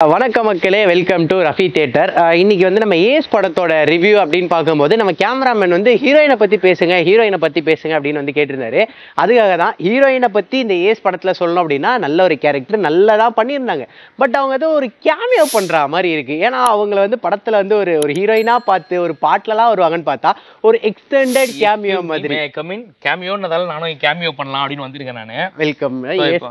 வணக்கம் மக்களே, welcome to Rafi theatre. இன்னைக்கு வந்து நம்ம ஏஸ் படத்தோட ரிவ்யூ அப்படின்னு பார்க்கும்போது நம்ம கேமராமேன் வந்து ஹீரோயினை பற்றி பேசுங்க அப்படின்னு வந்து கேட்டிருந்தாரு. அதுக்காக தான் ஹீரோயினை பற்றி இந்த ஏஸ் படத்தில் சொல்லணும் அப்படின்னா நல்ல ஒரு கேரக்டர் நல்லதாக பண்ணியிருந்தாங்க. பட் அவங்க ஏதோ ஒரு கேமியோ பண்ணுற மாதிரி இருக்குது. ஏன்னா அவங்கள வந்து படத்தில் வந்து ஒரு ஒரு ஹீரோயினாக பார்த்து ஒரு பாட்டிலலாம் வருவாங்கன்னு பார்த்தா ஒரு எக்ஸ்டெண்டட் கேமியோ மாதிரி. கேமியோன்றதால நானும் கேமியோ பண்ணலாம் அப்படின்னு வந்திருக்கேன். நான் வெல்கம் ஏஸ்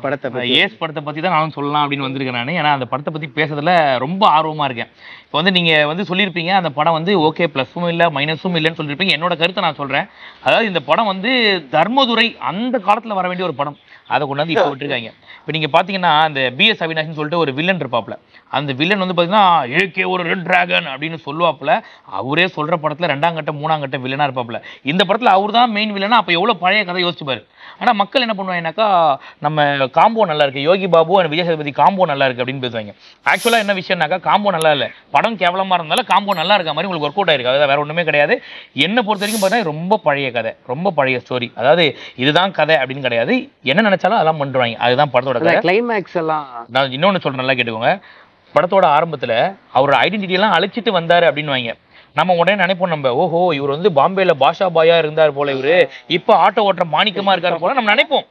படத்தை பற்றி தான் நானும் சொல்லலாம் அப்படின்னு வந்திருக்கேன். நான் ஏன்னா அந்த படத்தை பற்றி பேசுறதுல ரொம்ப ஆர்வமா இருக்கேன். இப்போ வந்து நீங்க வந்து சொல்லியிருப்பீங்க அந்த படம் வந்து ஓகே பிளஸும் இல்லை மைனஸும் இல்லைன்னு சொல்லியிருப்பீங்க. என்னோட கருத்தை நான் சொல்றேன். அதாவது இந்த படம் வந்து தர்மதுரை அந்த காலத்துல வர வேண்டிய ஒரு படம், அதை கொண்டு வந்து இப்போ விட்டுருக்காங்க. இப்போ நீங்க பாத்தீங்கன்னா அந்த பிஎஸ் அவினாஷ்னு சொல்லிட்டு ஒரு வில்லன் இருப்பாப்ல, அந்த வில்லன் வந்து பாத்தீங்கன்னா ஏகே ஒரு ரெட் டிராகன் அப்படின்னு சொல்லுவாப்புல. அவரே சொல்ற படத்துல 2ஆம் கட்ட 3ஆம் கட்ட வில்லனா இருப்பாப்ல. இந்த படத்துல அவர் தான் மெயின் வில்லனா. அப்ப எவ்வளவு பழைய கதை யோசிச்சு பாரு. ஆனா மக்கள் என்ன பண்ணுவாங்கன்னாக்கா நம்ம காம்போ நல்லா இருக்கு, யோகி பாபு அண்ட் விஜய் சேதுபதி காம்போ நல்லா இருக்கு அப்படின்னு பேசுவாங்க. ஆக்சுவலா என்ன விஷயம்னாக்கா காம்போ நல்லா இல்லை, படம் கேவலமா இருந்தாலும் காம்போ நல்லா இருக்க மாதிரி உங்களுக்கு ஒர்க் அவுட் ஆயிருக்கு. அதாவது வேற ஒண்ணுமே கிடையாது. என்ன பொறுத்த வரைக்கும் பார்த்தா ரொம்ப பழைய கதை, ரொம்ப பழைய ஸ்டோரி. அதாவது இதுதான் கதை அப்படின்னு கிடையாது, என்ன நினைச்சாலும் அதெல்லாம் பண்ணுவாங்க. அதுதான் படத்தோட கதை. கிளைமேக்ஸ் எல்லாம் நான் இன்னொன்னு சொல்றேன், நல்லா கேட்டுக்கோங்க. படத்தோட ஆரம்பத்துல அவரோட ஐடென்டிட்டி எல்லாம் அழைச்சிட்டு வந்தாரு அப்படின்னு நம்ம உடனே நினைப்போம், நம்ம ஓஹோ இவர் வந்து பாம்பேல பாஷா பாயா இருந்தார் போல, இவரு இப்ப ஆட்டோ ஓட்டுற மாணிக்கமா இருக்காரு போல நம்ம நினைப்போம்.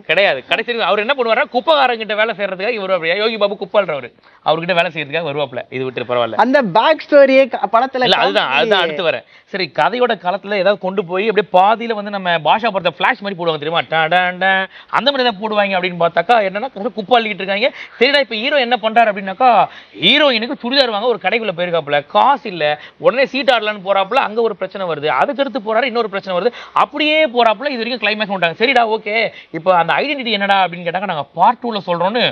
கிடையாது. கடைசி அவர் என்ன பண்ணுவாரா, குப்பைக்காரங்கிட்ட வேலை செய்யறதுக்காக இவர் யோகி பாபு குப்பாள்றவர் அவர்கிட்ட வேலை செய்யறதுக்காக வருவாப்ல. இது விட்டு பரவாயில்ல, அந்த பேக் ஸ்டோரியே படத்துல அதுதான் அடுத்து வர. சரி, கதையோட காலத்துல ஏதாவது கொண்டு போய் அப்படியே பாதியில வந்து நம்ம பாஷா படத்தை பிளாஷ் மாதிரி போடுவாங்க தெரியுமா, அந்த மாதிரி தான் போடுவாங்க. அப்படின்னு பார்த்தாக்கா என்னன்னா குப்பாளிக்கிட்டு இருக்காங்க. சரிடா இப்ப ஹீரோ என்ன பண்றாரு அப்படின்னாக்கா, ஹீரோயினுக்கு சுடிதார் வாங்க ஒரு கடைக்குள்ள போயிருக்காப்புல, காசு இல்ல, உடனே சீட் ஆடலான்னு போறாப்புல, அங்க ஒரு பிரச்சனை வருது, அதுக்கடுத்து போறாரு இன்னொரு பிரச்சனை வருது, அப்படியே போறாப்புல. இது வரைக்கும் கிளைமேக்ஸ் விட்டாங்க. சரிடா ஓகே, இப்போ அந்த ஐடென்டிட்டி என்னடா அப்படின்னு கேட்டாங்க. நாங்க பார்ட் 2ல சொல்றோம்னு.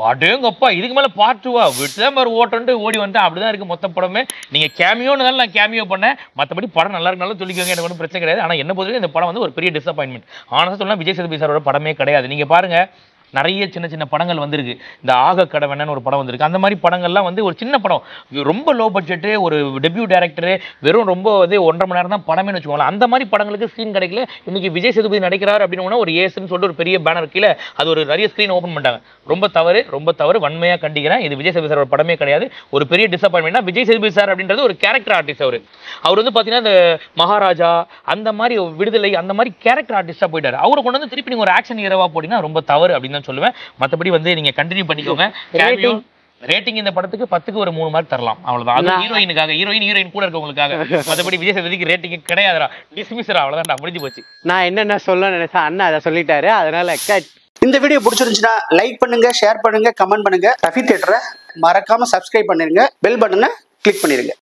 அடேங்கப்பா இதுக்கு மேல பார்ட் 2வா விட்டுதான் மாதிரி ஓட்டு ஓடி வந்துட்டேன். அப்படிதான் இருக்கு மொத்த படமே. நீங்க கேமியோன்னு நான் கேமியோ பண்ணேன், மற்றபடி படம் நல்லா இருந்தாலும் சொல்லிக்கோங்க, எனக்கு ஒன்றும் பிரச்சனை கிடையாது. ஆனா என்ன பொறுத்தவரைக்கும் இந்த படம் வந்து ஒரு பெரிய டிசப்பாயின்மெண்ட். ஆனா சொல்லலாம் விஜய் சேதுபதி சாரோட படமே கிடையாது. நீங்க பாருங்க, நிறைய சின்ன சின்ன படங்கள் வந்திருக்கு. இந்த ஆக கடவனன்னு ஒரு படம் வந்திருக்கு. அந்த மாதிரி படங்கள்லாம் வந்து ஒரு சின்ன படம், ரொம்ப லோ பட்ஜெட்டு, ஒரு டெபியூ டைரக்டரு, வெறும் ரொம்ப வந்து 1.5 மணி நேரம் தான் படமே வச்சுக்கோங்களேன். அந்த மாதிரி படங்களுக்கு ஸ்க்ரீன் கிடைக்கல. இன்னைக்கு விஜய் சேதுபதி நடிக்கிறார் அப்படின்னு ஒரு ஏஸ்ன்னு சொல்லிட்டு ஒரு பெரிய பேனர் கீழே அது ஒரு நிறைய ஸ்க்ரீன் ஓப்பன் பண்ணிட்டாங்க. ரொம்ப தவறு, ரொம்ப தவறு, வன்மையாக கண்டிக்கிறேன். இது விஜய் சேதுபதி சார் படமே கிடையாது. ஒரு பெரிய டிசப்பாயின்மெண்ட். விஜய் சேதுபதி சார் அப்படின்றது ஒரு கேரக்டர் ஆர்டிஸ்ட். அவர் வந்து பார்த்தீங்கன்னா இந்த மகாராஜா அந்த மாதிரி விடுதலை அந்த மாதிரி கேரக்டர் ஆர்டிஸ்டா போயிட்டாரு. அவரை கொண்டு வந்து திருப்பி நீங்க ஒரு ஆக்ஷன் ஹீரோவா போட்டீங்கன்னா ரொம்ப தவறு அப்படின்னு தான் சொல்லுவேன். மற்றபடி வந்து நீங்க கண்டினியூ பண்ணிக்கோங்க. ரேட்டிங் இந்த படத்துக்கு 10க்கு ஒரு 3 மார்க் தரலாம், அவ்வளவுதான். அது ஹீரோயினுக்காக, ஹீரோயின் கூட இருக்கவங்களுக்காக. மற்றபடி விஜய் சேதுபதிக்கு ரேட்டிங் கிடையாதுடா, டிஸ்மிஸ்ரா, அவ்வளவுதான், முடிஞ்சு போச்சு. நான் என்னென்ன சொல்ல நினைச்சேன், அண்ணா அதை சொல்லிட்டாரு. அதனால இந்த வீடியோ பிடிச்சிருந்துச்சுன்னா லைக் பண்ணுங்க, ஷேர் பண்ணுங்க, கமெண்ட் பண்ணுங்க. ரஃபி தியேட்டரை மறக்காம சப்ஸ்கிரைப் பண்ணிருங்க, பெல் பட்டனை கிளிக் பண்ணிருங்க.